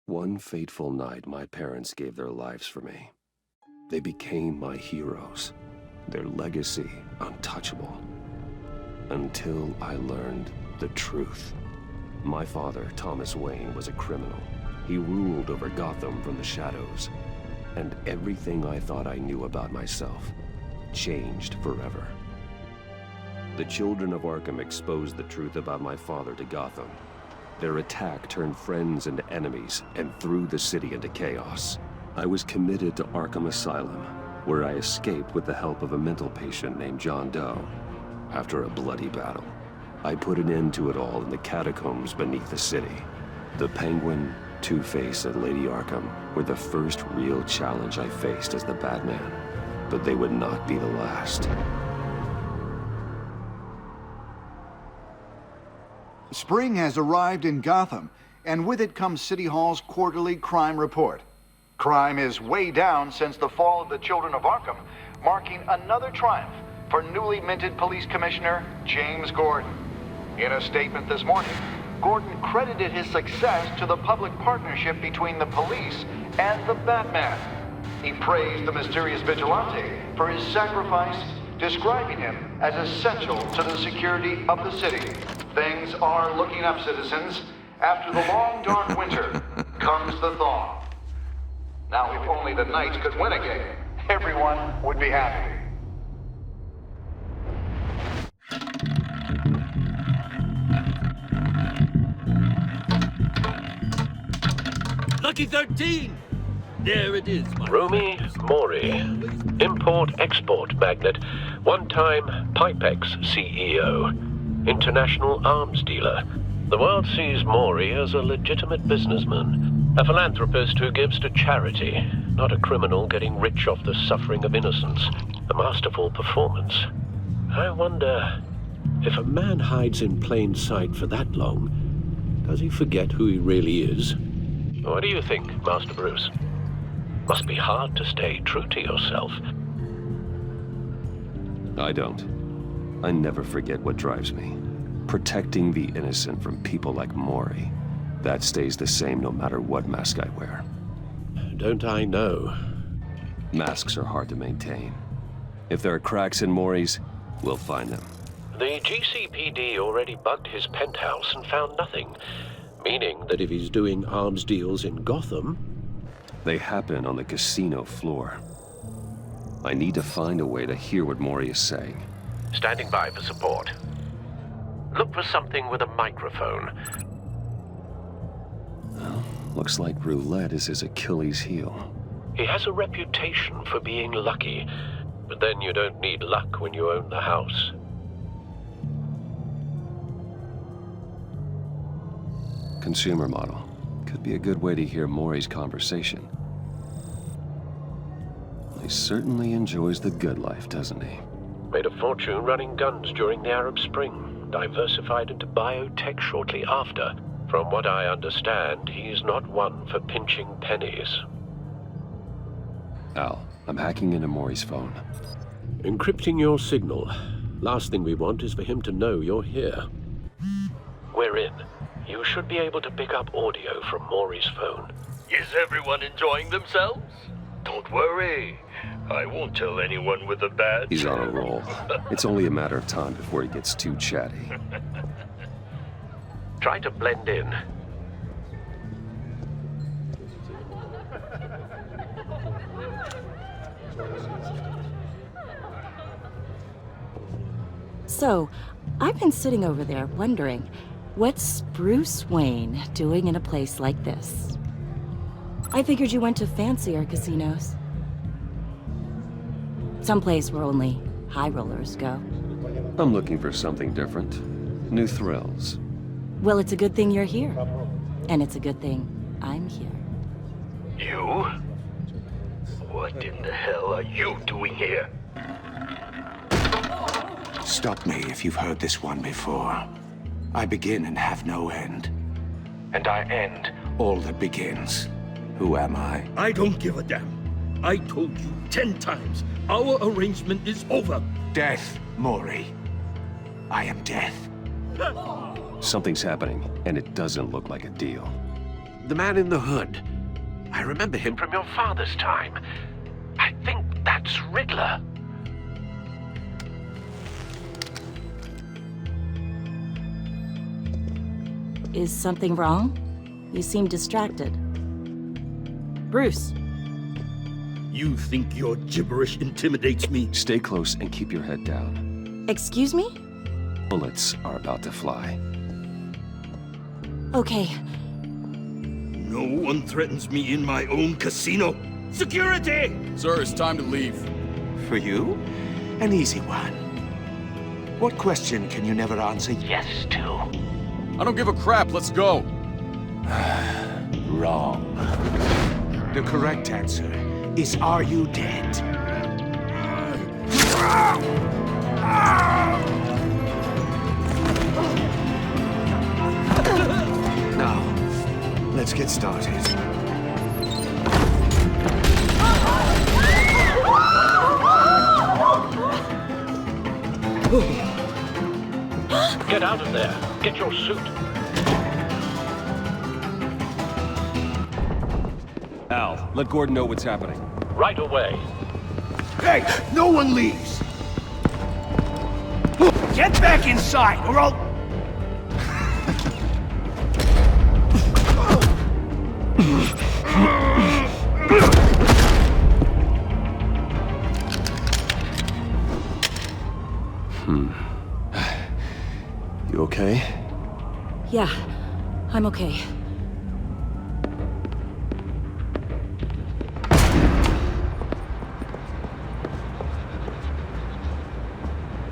One fateful night, my parents gave their lives for me. They became my heroes, their legacy untouchable. Until I learned the truth. My father, Thomas Wayne, was a criminal. He ruled over Gotham from the shadows. And everything I thought I knew about myself changed forever. The children of Arkham exposed the truth about my father to Gotham. Their attack turned friends into enemies and threw the city into chaos. I was committed to Arkham Asylum, where I escaped with the help of a mental patient named John Doe. After a bloody battle, I put an end to it all in the catacombs beneath the city. The Penguin, Two-Face, and Lady Arkham were the first real challenge I faced as the Batman, but they would not be the last. Spring has arrived in Gotham, and with it comes City Hall's quarterly crime report. Crime is way down since the fall of the Children of Arkham, marking another triumph for newly minted Police Commissioner James Gordon. In a statement this morning, Gordon credited his success to the public partnership between the police and the Batman. He praised the mysterious vigilante for his sacrifice, describing him as essential to the security of the city. Things are looking up, citizens. After the long, dark winter comes the thaw. Now, if only the Knights could win again, everyone would be happy. Lucky 13! There it is, my Rumi Mori, import-export magnate, one-time Pipex CEO, international arms dealer. The world sees Mori as a legitimate businessman, a philanthropist who gives to charity, not a criminal getting rich off the suffering of innocence. A masterful performance. I wonder, if a man hides in plain sight for that long, does he forget who he really is? What do you think, Master Bruce? Must be hard to stay true to yourself. I don't. I never forget what drives me. Protecting the innocent from people like Mori. That stays the same no matter what mask I wear. Don't I know? Masks are hard to maintain. If there are cracks in Mori's, we'll find them. The GCPD already bugged his penthouse and found nothing. Meaning that if he's doing arms deals in Gotham... They happen on the casino floor. I need to find a way to hear what Mori is saying. Standing by for support. Look for something with a microphone. Well, looks like roulette is his Achilles heel. He has a reputation for being lucky, but then you don't need luck when you own the house. Consumer model. Could be a good way to hear Mori's conversation. He certainly enjoys the good life, doesn't he? Made a fortune running guns during the Arab Spring. Diversified into biotech shortly after. From what I understand, he's not one for pinching pennies. Al, I'm hacking into Mori's phone. Encrypting your signal. Last thing we want is for him to know you're here. We're in. You should be able to pick up audio from Mori's phone. Is everyone enjoying themselves? Don't worry. I won't tell anyone with a badge. He's on a roll. It's only a matter of time before he gets too chatty. Try to blend in. So, I've been sitting over there wondering, what's Bruce Wayne doing in a place like this? I figured you went to fancier casinos. Someplace where only high rollers go. I'm looking for something different. New thrills. Well, it's a good thing you're here. And it's a good thing I'm here. You? What in the hell are you doing here? Stop me if you've heard this one before. I begin and have no end. And I end all that begins. Who am I? I don't give a damn. I told you 10 times. Our arrangement is over. Death, Mori. I am death. Something's happening, and it doesn't look like a deal. The man in the hood. I remember him from your father's time. I think that's Riddler. Is something wrong? You seem distracted. Bruce. You think your gibberish intimidates me? Stay close and keep your head down. Excuse me? Bullets are about to fly. Okay. No one threatens me in my own casino. Security! Sir, it's time to leave. For you, an easy one. What question can you never answer yes to? I don't give a crap, let's go. Wrong. The correct answer is, are you dead? Now, let's get started. Get out of there. Get your suit. Al, let Gordon know what's happening. Right away. Hey, no one leaves! Get back inside, or I'll... You okay? Yeah, I'm okay.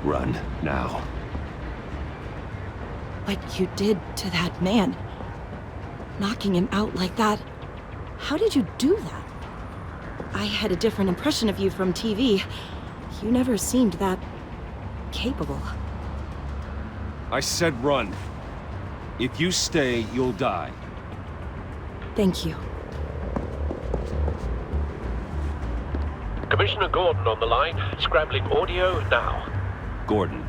Run, now. What you did to that man, knocking him out like that, how did you do that? I had a different impression of you from TV. You never seemed that capable. I said run. If you stay, you'll die. Thank you. Commissioner Gordon on the line. Scrambling audio now. Gordon.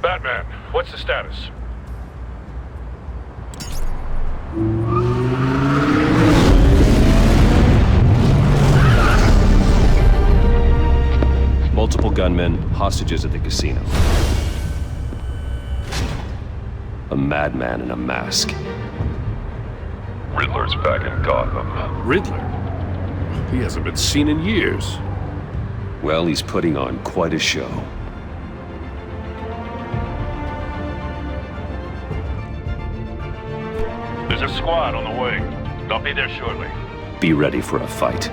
Batman, what's the status? Multiple gunmen, hostages at the casino. A madman in a mask. Riddler's back in Gotham. Riddler? He hasn't been seen in years. Well, he's putting on quite a show. There's a squad on the way. They'll be there shortly. Be ready for a fight.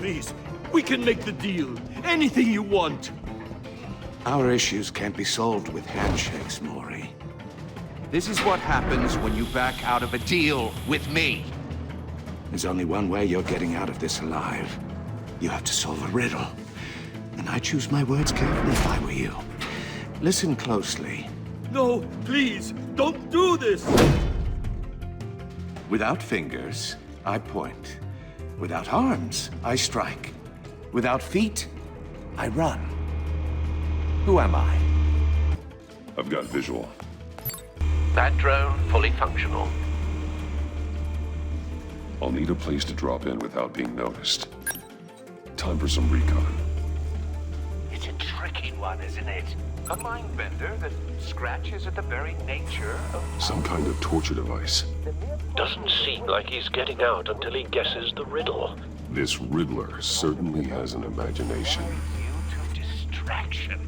Please, we can make the deal. Anything you want. Our issues can't be solved with handshakes, Maury. This is what happens when you back out of a deal with me. There's only one way you're getting out of this alive. You have to solve a riddle. And I choose my words carefully if I were you. Listen closely. No, please, don't do this! Without fingers, I point. Without arms, I strike. Without feet, I run. Who am I? I've got visual. That drone fully functional. I'll need a place to drop in without being noticed. Time for some recon. It's a tricky one, isn't it? A mind bender that scratches at the very nature of... Some kind of torture device. Doesn't seem like he's getting out until he guesses the riddle. This Riddler certainly has an imagination. You to distraction,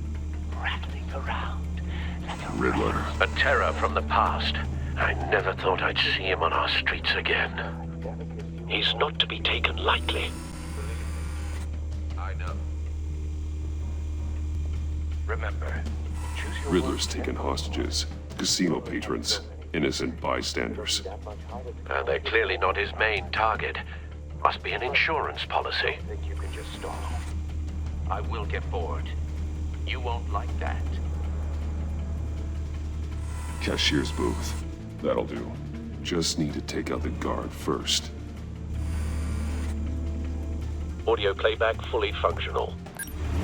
rattling around like a Riddler. A terror from the past. I never thought I'd see him on our streets again. He's not to be taken lightly. I know. Remember, choose your Riddler's taken hostages, casino patrons, innocent bystanders. They're clearly not his main target. Must be an insurance policy. think you can just stall. I will get bored. You won't like that. Cashier's booth. That'll do. Just need to take out the guard first. Audio playback fully functional.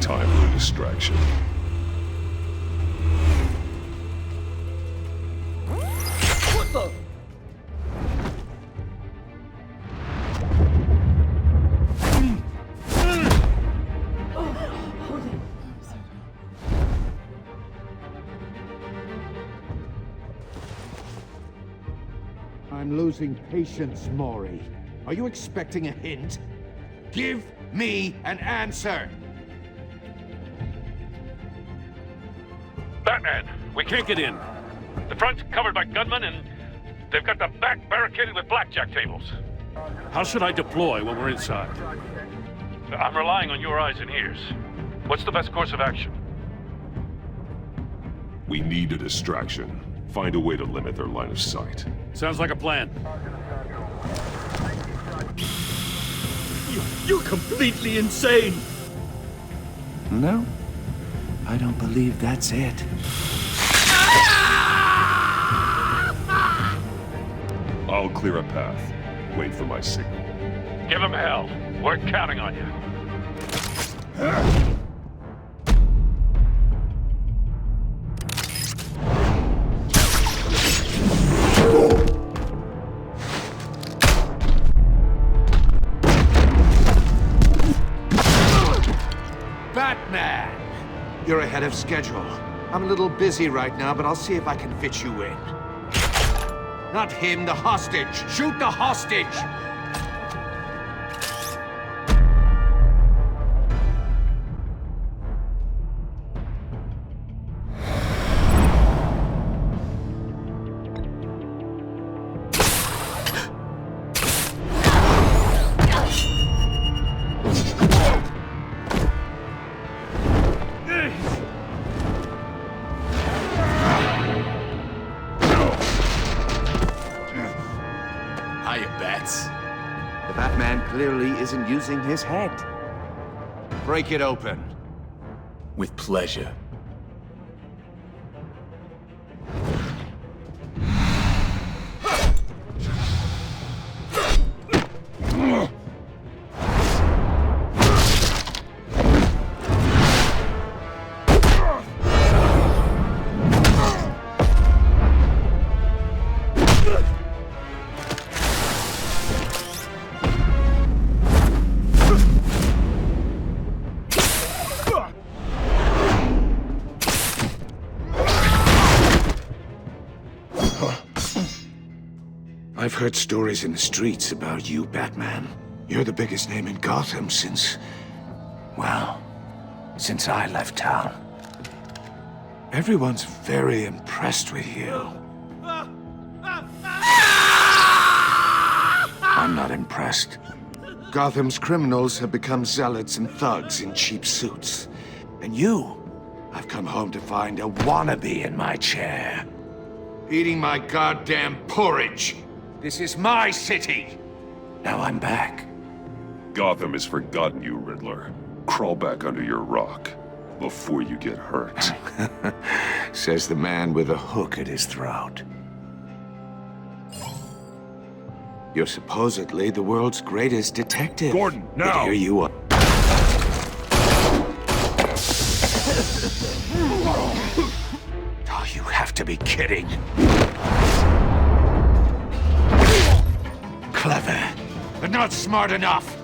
Time for a distraction. What the? I'm losing patience, Maury. Are you expecting a hint? Give me an answer! Batman, we can't get in. The front's covered by gunmen, and they've got the back barricaded with blackjack tables. How should I deploy when we're inside? I'm relying on your eyes and ears. What's the best course of action? We need a distraction. Find a way to limit their line of sight. Sounds like a plan. You're completely insane! No, I don't believe that's it. I'll clear a path. Wait for my signal. Give them hell. We're counting on you. Batman! You're ahead of schedule. I'm a little busy right now, but I'll see if I can fit you in. Not him, the hostage! Shoot the hostage! The Batman clearly isn't using his head. Break it open. With pleasure. I've heard stories in the streets about you, Batman. You're the biggest name in Gotham since... well, since I left town. Everyone's very impressed with you. I'm not impressed. Gotham's criminals have become zealots and thugs in cheap suits. And you, I've come home to find a wannabe in my chair. Eating my goddamn porridge. This is my city! Now I'm back. Gotham has forgotten you, Riddler. Crawl back under your rock before you get hurt. Says the man with a hook at his throat. You're supposedly the world's greatest detective. Gordon, now! But here you are. Oh, you have to be kidding. Clever, but not smart enough.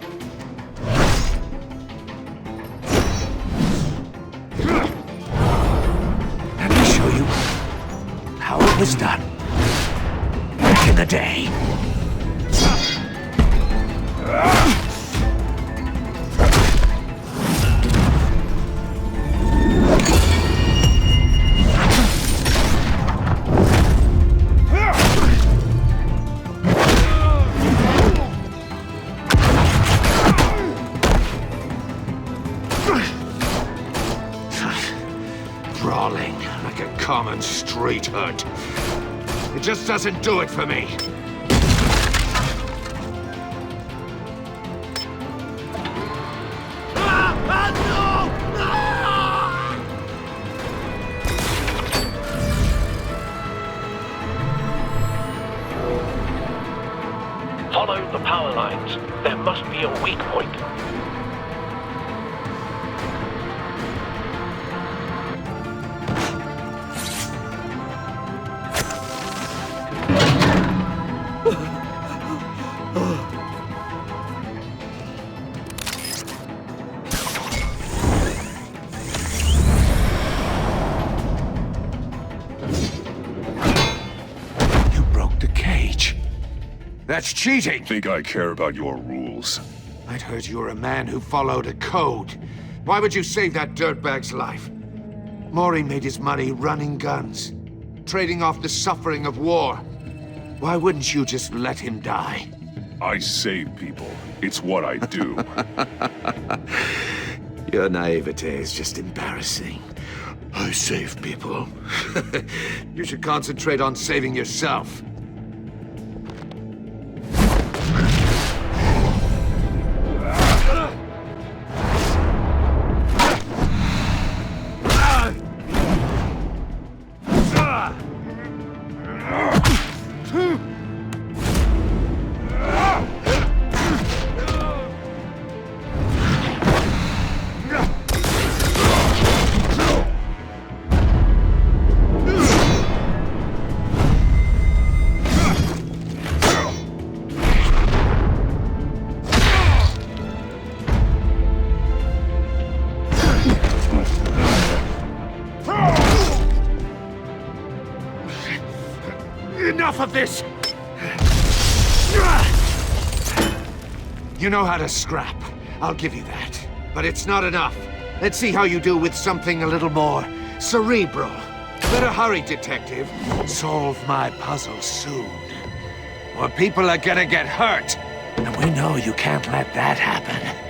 Let me show you how it was done back in the day. Brawling like a common street hood. It just doesn't do it for me. be a weak point. That's cheating! Think I care about your rules? I'd heard you were a man who followed a code. Why would you save that dirtbag's life? Maury made his money running guns, trading off the suffering of war. Why wouldn't you just let him die? I save people. It's what I do. Your naivete is just embarrassing. I save people. You should concentrate on saving yourself. Enough of this! You know how to scrap. I'll give you that. But it's not enough. Let's see how you do with something a little more cerebral. Better hurry, detective. Solve my puzzle soon. Or people are gonna get hurt. And we know you can't let that happen.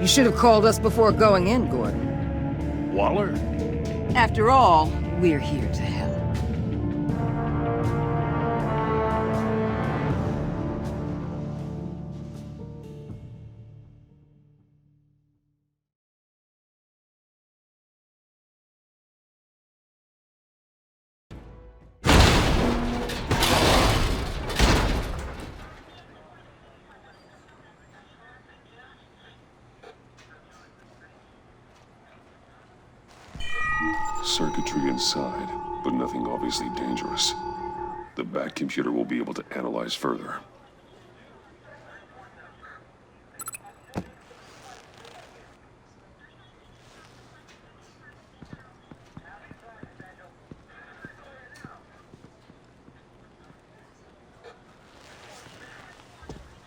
You should have called us before going in, Gordon. Waller? After all, we're here to help. Circuitry inside, but nothing obviously dangerous. The back computer will be able to analyze further.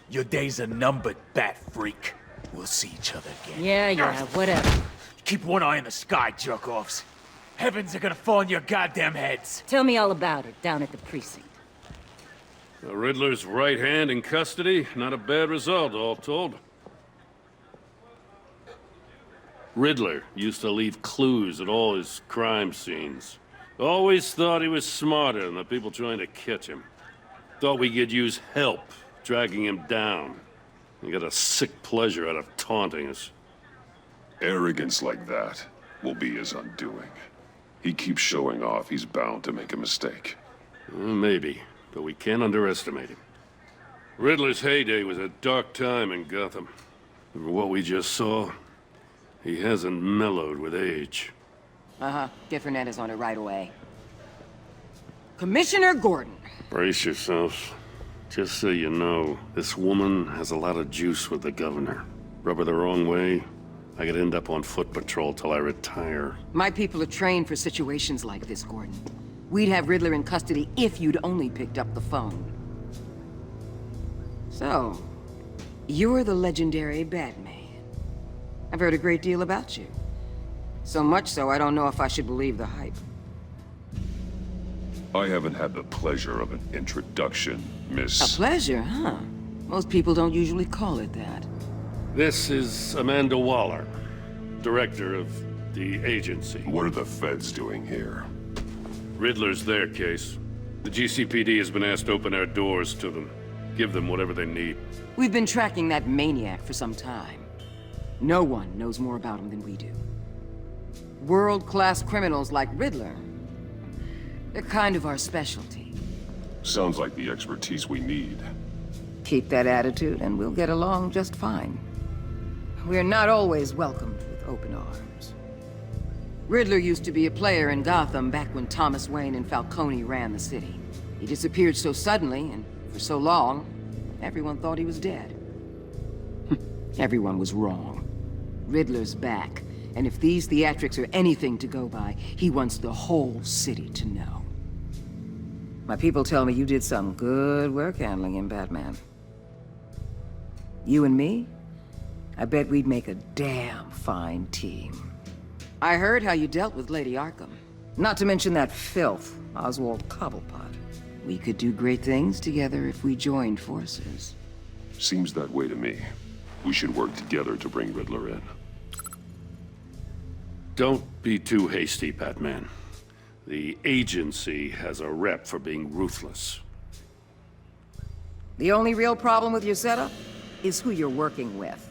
Your days are numbered, bat freak. We'll see each other again. Yeah, whatever. Keep one eye in the sky, jerk-offs. Heavens are gonna fall on your goddamn heads. Tell me all about it down at the precinct. The Riddler's right hand in custody. Not a bad result, all told. Riddler used to leave clues at all his crime scenes. Always thought he was smarter than the people trying to catch him. Thought we could use help, dragging him down. He got a sick pleasure out of taunting us. Arrogance like that will be his undoing. He keeps showing off, he's bound to make a mistake. Maybe, but we can't underestimate him. Riddler's heyday was a dark time in Gotham. For what we just saw, he hasn't mellowed with age. Get Fernandez on it right away. Commissioner Gordon. Brace yourselves. Just so you know, this woman has a lot of juice with the governor. Rub her the wrong way, I could end up on foot patrol till I retire. My people are trained for situations like this, Gordon. We'd have Riddler in custody if you'd only picked up the phone. So, you're the legendary Batman. I've heard a great deal about you. So much so, I don't know if I should believe the hype. I haven't had the pleasure of an introduction, Miss... A pleasure, huh? Most people don't usually call it that. This is Amanda Waller, director of the agency. What are the feds doing here? Riddler's their case. The GCPD has been asked to open our doors to them. Give them whatever they need. We've been tracking that maniac for some time. No one knows more about him than we do. World-class criminals like Riddler, they're kind of our specialty. Sounds like the expertise we need. Keep that attitude and we'll get along just fine. We're not always welcomed with open arms. Riddler used to be a player in Gotham back when Thomas Wayne and Falcone ran the city. He disappeared so suddenly and for so long, everyone thought he was dead. Everyone was wrong. Riddler's back, and if these theatrics are anything to go by, he wants the whole city to know. My people tell me you did some good work handling him, Batman. You and me? I bet we'd make a damn fine team. I heard how you dealt with Lady Arkham. Not to mention that filth, Oswald Cobblepot. We could do great things together if we joined forces. Seems that way to me. We should work together to bring Riddler in. Don't be too hasty, Batman. The agency has a rep for being ruthless. The only real problem with your setup is who you're working with.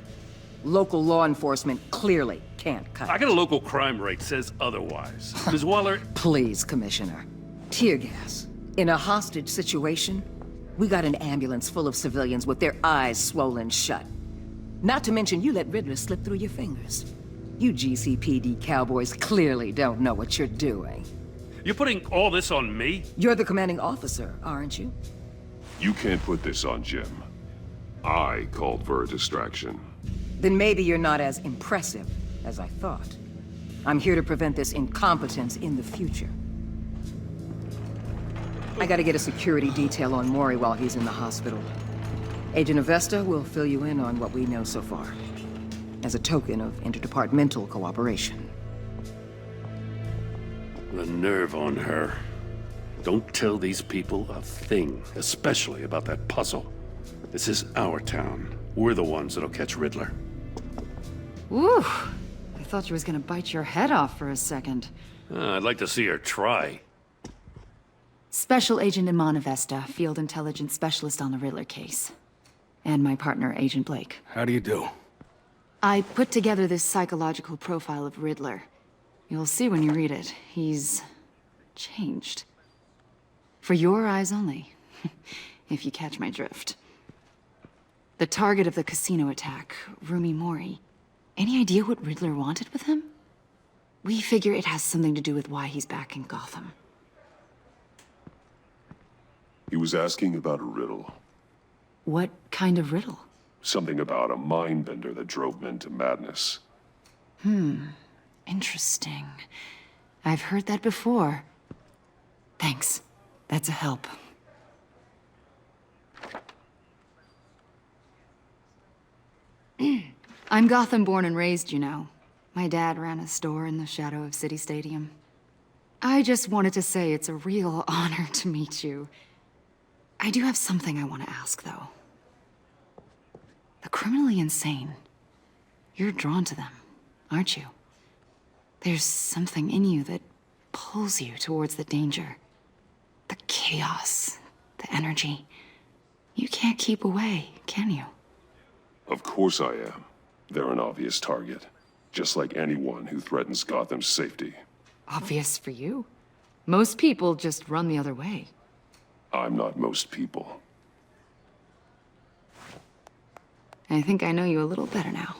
Local law enforcement clearly can't cut I got a local crime rate says otherwise. Ms. Waller... Please, Commissioner. Tear gas. In a hostage situation, we got an ambulance full of civilians with their eyes swollen shut. Not to mention you let Riddler slip through your fingers. You GCPD cowboys clearly don't know what you're doing. You're putting all this on me? You're the commanding officer, aren't you? You can't put this on Jim. I called for a distraction. Then maybe you're not as impressive as I thought. I'm here to prevent this incompetence in the future. I gotta get a security detail on Maury while he's in the hospital. Agent Avesta will fill you in on what we know so far, as a token of interdepartmental cooperation. The nerve on her. Don't tell these people a thing, especially about that puzzle. This is our town. We're the ones that'll catch Riddler. Ooh, I thought she was gonna bite your head off for a second. I'd like to see her try. Special Agent Iman Avesta, Field Intelligence Specialist on the Riddler case. And my partner, Agent Blake. How do you do? I put together this psychological profile of Riddler. You'll see when you read it. He's changed. For your eyes only, if you catch my drift. The target of the casino attack, Rumi Mori. Any idea what Riddler wanted with him? We figure it has something to do with why he's back in Gotham. He was asking about a riddle. What kind of riddle? Something about a mind bender that drove men to madness. Interesting. I've heard that before. Thanks. That's a help. I'm Gotham born and raised, you know. My dad ran a store in the shadow of City Stadium. I just wanted to say it's a real honor to meet you. I do have something I want to ask, though. The criminally insane. You're drawn to them, aren't you? There's something in you that pulls you towards the danger. The chaos, the energy. You can't keep away, can you? Of course I am. They're an obvious target. Just like anyone who threatens Gotham's safety. Obvious for you. Most people just run the other way. I'm not most people. I think I know you a little better now.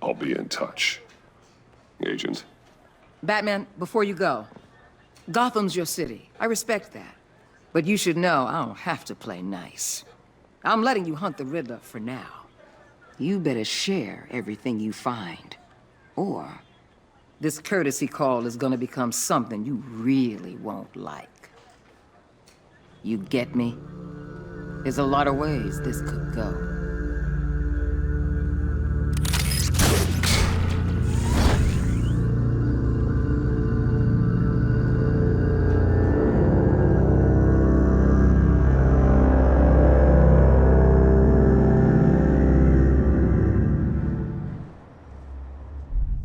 I'll be in touch. Agent. Batman, before you go, Gotham's your city. I respect that. But you should know I don't have to play nice. I'm letting you hunt the Riddler for now. You better share everything you find. Or this courtesy call is gonna become something you really won't like. You get me? There's a lot of ways this could go.